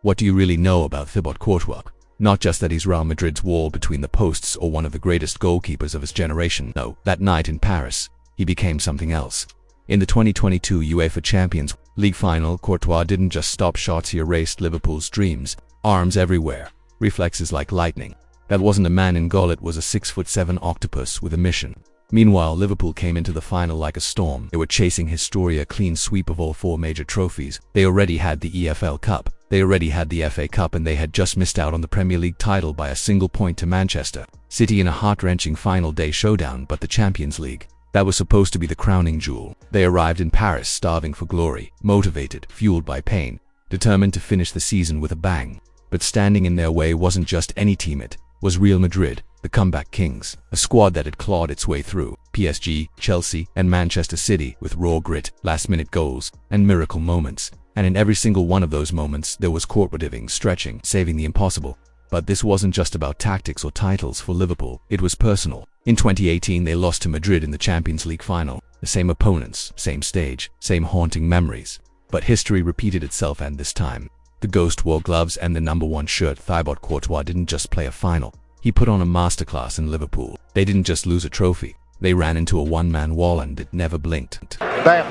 What do you really know about Thibaut Courtois? Not just that he's Real Madrid's wall between the posts or one of the greatest goalkeepers of his generation. No, that night in Paris, he became something else. In the 2022 UEFA Champions League Final, Courtois didn't just stop shots, he erased Liverpool's dreams. Arms everywhere, reflexes like lightning. That wasn't a man in goal, it was a 6'7" octopus with a mission. Meanwhile, Liverpool came into the final like a storm. They were chasing history, a clean sweep of all 4 major trophies. They already had the EFL Cup, they already had the FA Cup, and they had just missed out on the Premier League title by a single point to Manchester City in a heart-wrenching final day showdown. But the Champions League, that was supposed to be the crowning jewel. They arrived in Paris starving for glory, motivated, fueled by pain, determined to finish the season with a bang. But standing in their way wasn't just any team, it was Real Madrid, the comeback kings, a squad that had clawed its way through PSG, Chelsea, and Manchester City with raw grit, last-minute goals, and miracle moments. And in every single one of those moments, there was Courtois stretching, saving the impossible. But this wasn't just about tactics or titles for Liverpool, it was personal. In 2018, they lost to Madrid in the Champions League Final. The same opponents, same stage, same haunting memories. But history repeated itself, and this time, the ghost wore gloves and the #1 shirt. Thibaut Courtois didn't just play a final. He put on a masterclass in Liverpool. They didn't just lose a trophy. They ran into a one-man wall and it never blinked. Bale.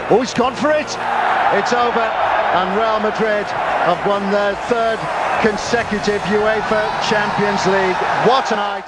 Oh, he's gone for it. It's over. And Real Madrid have won their 3rd consecutive UEFA Champions League. What a night.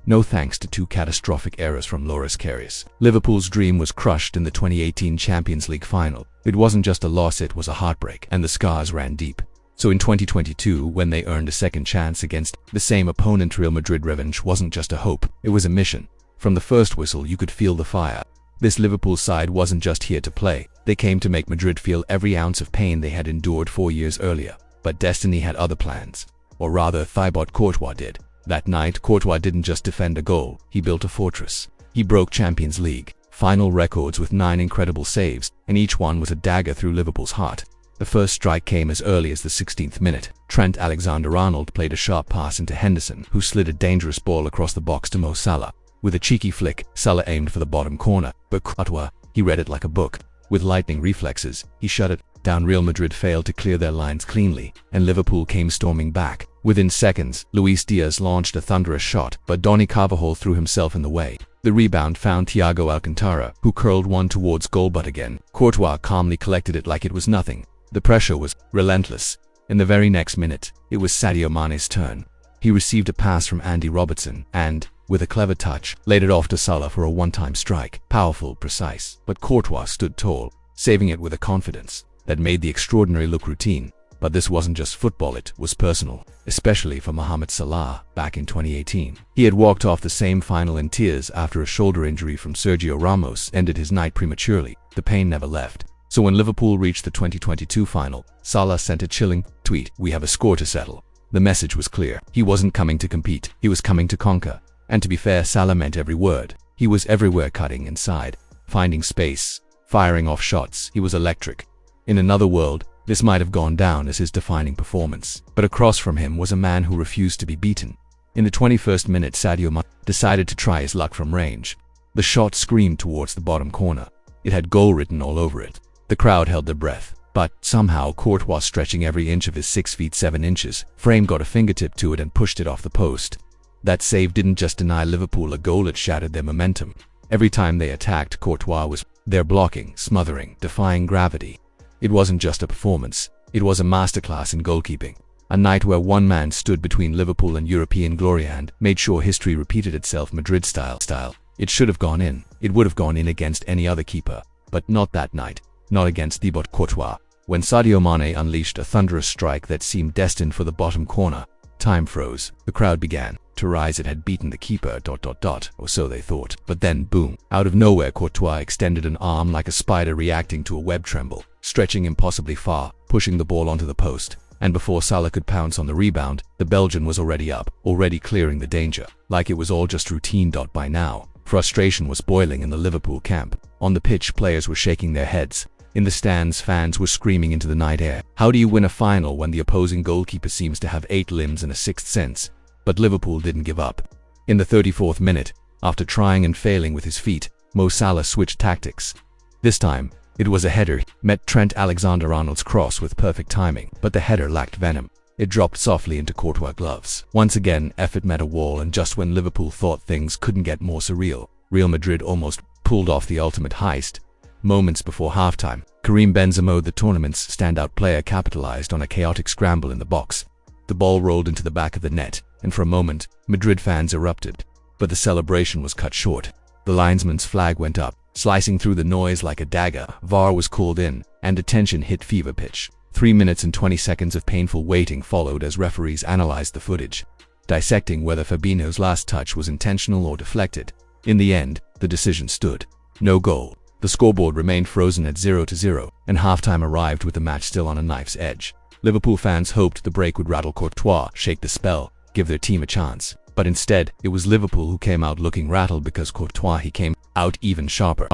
No thanks to 2 catastrophic errors from Loris Karius. Liverpool's dream was crushed in the 2018 Champions League Final. It wasn't just a loss, it was a heartbreak, and the scars ran deep. So in 2022, when they earned a second chance against the same opponent, Real Madrid, revenge wasn't just a hope, it was a mission. From the first whistle, you could feel the fire. This Liverpool side wasn't just here to play. They came to make Madrid feel every ounce of pain they had endured 4 years earlier. But destiny had other plans. Or rather, Thibaut Courtois did. That night, Courtois didn't just defend a goal, he built a fortress. He broke Champions League final records with 9 incredible saves, and each one was a dagger through Liverpool's heart. The first strike came as early as the 16th minute. Trent Alexander-Arnold played a sharp pass into Henderson, who slid a dangerous ball across the box to Mo Salah. With a cheeky flick, Salah aimed for the bottom corner, but Courtois, he read it like a book. With lightning reflexes, he shut it down. Real Madrid failed to clear their lines cleanly, and Liverpool came storming back. Within seconds, Luis Diaz launched a thunderous shot, but Dani Carvajal threw himself in the way. The rebound found Thiago Alcantara, who curled one towards goal, but again, Courtois calmly collected it like it was nothing. The pressure was relentless. In the very next minute, it was Sadio Mane's turn. He received a pass from Andy Robertson and, with a clever touch, laid it off to Salah for a one-time strike. Powerful, precise, but Courtois stood tall, saving it with a confidence that made the extraordinary look routine. But this wasn't just football, it was personal, especially for Mo Salah back in 2018. He had walked off the same final in tears after a shoulder injury from Sergio Ramos ended his night prematurely. The pain never left. So when Liverpool reached the 2022 final, Salah sent a chilling tweet: "We have a score to settle." The message was clear. He wasn't coming to compete, he was coming to conquer. And to be fair, Salah meant every word. He was everywhere, cutting inside, finding space, firing off shots. He was electric. In another world, this might have gone down as his defining performance. But across from him was a man who refused to be beaten. In the 21st minute, Sadio Mane decided to try his luck from range. The shot screamed towards the bottom corner. It had goal written all over it. The crowd held their breath. But somehow, Courtois, stretching every inch of his 6'7" frame, got a fingertip to it and pushed it off the post. That save didn't just deny Liverpool a goal, it shattered their momentum. Every time they attacked, Courtois was there, blocking, smothering, defying gravity. It wasn't just a performance, it was a masterclass in goalkeeping. A night where one man stood between Liverpool and European glory and made sure history repeated itself Madrid style. It should have gone in. It would have gone in against any other keeper. But not that night. Not against Thibaut Courtois. When Sadio Mane unleashed a thunderous strike that seemed destined for the bottom corner, time froze. The crowd began to rise. It had beaten the keeper, ... or so they thought. But then, boom, out of nowhere, Courtois extended an arm like a spider reacting to a web tremble, stretching impossibly far, pushing the ball onto the post. And before Salah could pounce on the rebound, the Belgian was already up, already clearing the danger. Like it was all just routine. By now, frustration was boiling in the Liverpool camp. On the pitch, players were shaking their heads. In the stands, fans were screaming into the night air. How do you win a final when the opposing goalkeeper seems to have 8 limbs and a 6th sense? But Liverpool didn't give up. In the 34th minute, after trying and failing with his feet, Mo Salah switched tactics. This time, It was a header, met Trent Alexander-Arnold's cross with perfect timing, but the header lacked venom. It dropped softly into Courtois' gloves. Once again, effort met a wall, and just when Liverpool thought things couldn't get more surreal, Real Madrid almost pulled off the ultimate heist. Moments before halftime, Karim Benzema, the tournament's standout player, capitalized on a chaotic scramble in the box. The ball rolled into the back of the net, and for a moment, Madrid fans erupted. But the celebration was cut short. The linesman's flag went up, slicing through the noise like a dagger. VAR was called in, and attention hit fever pitch. 3 minutes and 20 seconds of painful waiting followed as referees analyzed the footage, dissecting whether Fabinho's last touch was intentional or deflected. In the end, the decision stood. No goal. The scoreboard remained frozen at 0-0, and halftime arrived with the match still on a knife's edge. Liverpool fans hoped the break would rattle Courtois, shake the spell, give their team a chance. But instead, it was Liverpool who came out looking rattled, because Courtois came out even sharper.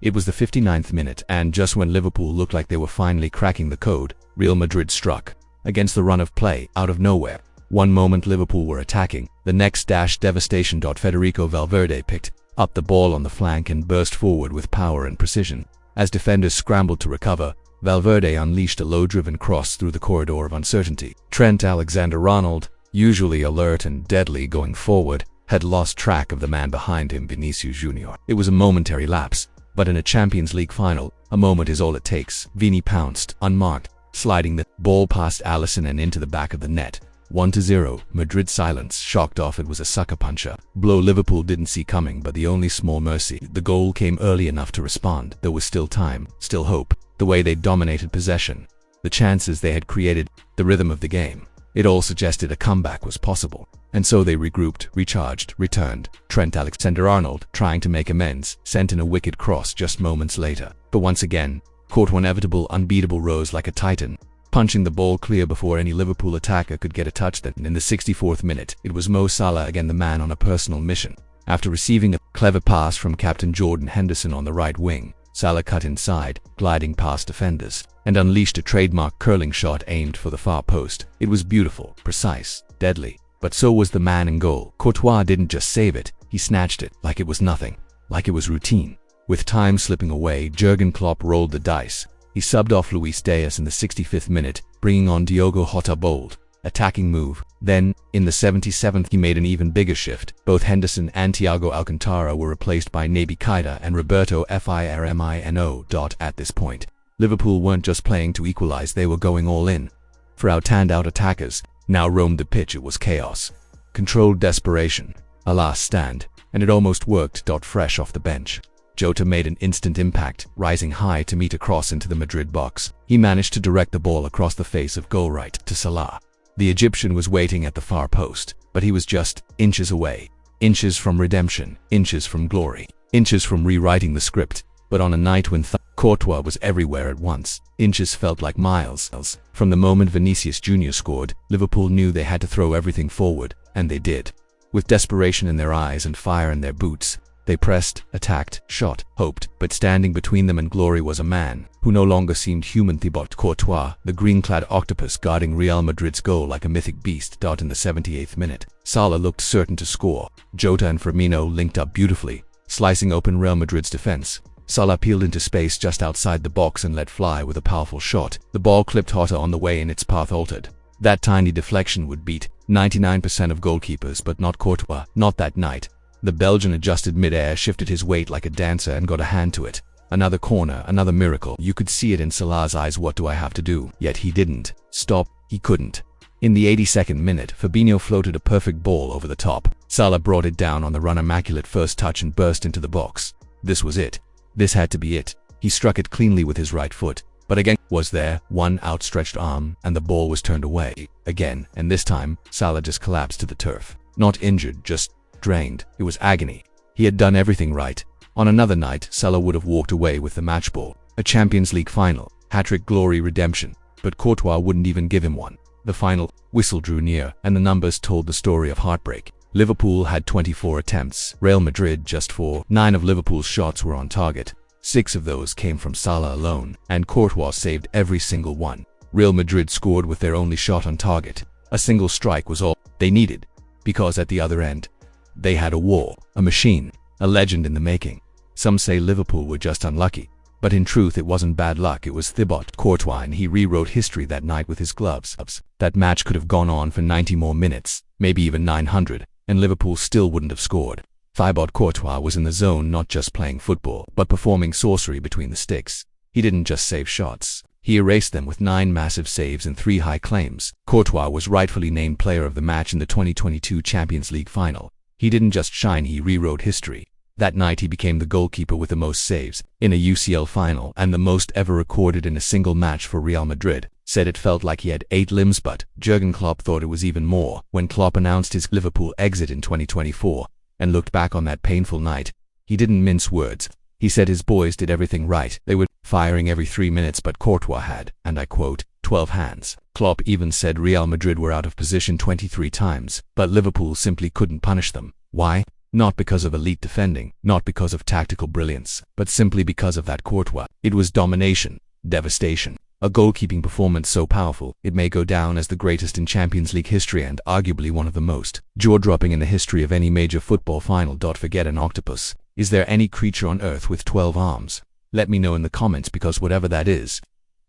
It was the 59th minute, and just when Liverpool looked like they were finally cracking the code, Real Madrid struck. Against the run of play, out of nowhere. One moment Liverpool were attacking, the next devastation. Federico Valverde picked up the ball on the flank and burst forward with power and precision. As defenders scrambled to recover, Valverde unleashed a low-driven cross through the corridor of uncertainty. Trent Alexander-Arnold, usually alert and deadly going forward, had lost track of the man behind him, Vinicius Jr. It was a momentary lapse, but in a Champions League final, a moment is all it takes. Vini pounced, unmarked, sliding the ball past Alisson and into the back of the net. 1-0, Madrid silence, shocked off it was a sucker puncher. Blow Liverpool didn't see coming, but the only small mercy, the goal came early enough to respond. There was still time, still hope, the way they dominated possession, the chances they had created, the rhythm of the game. It all suggested a comeback was possible. And so they regrouped, recharged, returned. Trent Alexander-Arnold, trying to make amends, sent in a wicked cross just moments later. But once again, Courtois, inevitable, unbeatable, rose like a titan, punching the ball clear before any Liverpool attacker could get a touch. Then, in the 64th minute, it was Mo Salah again, the man on a personal mission. After receiving a clever pass from captain Jordan Henderson on the right wing, Salah cut inside, gliding past defenders, and unleashed a trademark curling shot aimed for the far post. It was beautiful, precise, deadly, but so was the man in goal. Courtois didn't just save it, he snatched it like it was nothing, like it was routine. With time slipping away, Jurgen Klopp rolled the dice. He subbed off Luis Diaz in the 65th minute, bringing on Diogo Jota. Bold, attacking move. Then, in the 77th, he made an even bigger shift. Both Henderson and Thiago Alcantara were replaced by Naby Keita and Roberto Firmino. At this point, Liverpool weren't just playing to equalize, they were going all in. For out-and-out attackers now roamed the pitch. It was chaos, controlled desperation, a last stand, and it almost worked. Fresh off the bench, Jota made an instant impact, rising high to meet a cross into the Madrid box. He managed to direct the ball across the face of goal right to Salah. The Egyptian was waiting at the far post, but he was just inches away. Inches from redemption, inches from glory, inches from rewriting the script. But on a night when Courtois was everywhere at once, inches felt like miles. From the moment Vinicius Jr. scored, Liverpool knew they had to throw everything forward, and they did. With desperation in their eyes and fire in their boots, they pressed, attacked, shot, hoped, but standing between them and glory was a man who no longer seemed human. Thibaut Courtois, the green-clad octopus guarding Real Madrid's goal like a mythic beast. In the 78th minute, Salah looked certain to score. Jota and Firmino linked up beautifully, slicing open Real Madrid's defense. Salah peeled into space just outside the box and let fly with a powerful shot. The ball clipped Jota on the way and its path altered. That tiny deflection would beat 99% of goalkeepers, but not Courtois, not that night. The Belgian adjusted mid-air, shifted his weight like a dancer and got a hand to it. Another corner, another miracle. You could see it in Salah's eyes. What do I have to do? Yet he didn't stop. He couldn't. In the 82nd minute, Fabinho floated a perfect ball over the top. Salah brought it down on the run, immaculate first touch, and burst into the box. This was it. This had to be it. He struck it cleanly with his right foot. But again, was there one outstretched arm, and the ball was turned away. Again, and this time, Salah just collapsed to the turf. Not injured, just drained. It was agony. He had done everything right. On another night, Salah would have walked away with the match ball. A Champions League final, hat-trick, glory, redemption. But Courtois wouldn't even give him one. The final whistle drew near, and the numbers told the story of heartbreak. Liverpool had 24 attempts, Real Madrid just 4. 9 of Liverpool's shots were on target. 6 of those came from Salah alone, and Courtois saved every single one. Real Madrid scored with their only shot on target. A single strike was all they needed, because at the other end, they had a war, a machine, a legend in the making. Some say Liverpool were just unlucky. But in truth it wasn't bad luck, it was Thibaut Courtois, and he rewrote history that night with his gloves. That match could have gone on for 90 more minutes, maybe even 900, and Liverpool still wouldn't have scored. Thibaut Courtois was in the zone, not just playing football, but performing sorcery between the sticks. He didn't just save shots. He erased them with 9 massive saves and 3 high claims. Courtois was rightfully named player of the match in the 2022 Champions League Final. He didn't just shine, he rewrote history. That night he became the goalkeeper with the most saves in a UCL final and the most ever recorded in a single match for Real Madrid. Said it felt like he had 8 limbs, but Jurgen Klopp thought it was even more. When Klopp announced his Liverpool exit in 2024 and looked back on that painful night, he didn't mince words. He said his boys did everything right. They were firing every 3 minutes, but Courtois had, and I quote, 12 hands. Klopp even said Real Madrid were out of position 23 times, but Liverpool simply couldn't punish them. Why? Not because of elite defending, not because of tactical brilliance, but simply because of that Courtois. It was domination, devastation. A goalkeeping performance so powerful, it may go down as the greatest in Champions League history and arguably one of the most jaw-dropping in the history of any major football final. Forget an octopus. Is there any creature on earth with 12 arms? Let me know in the comments, because whatever that is,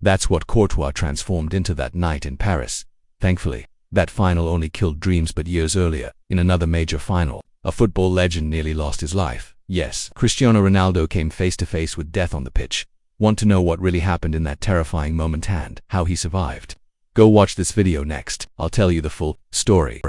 that's what Courtois transformed into that night in Paris. Thankfully, that final only killed dreams, but years earlier, in another major final, a football legend nearly lost his life. Yes, Cristiano Ronaldo came face to face with death on the pitch. Want to know what really happened in that terrifying moment and how he survived? Go watch this video next. I'll tell you the full story.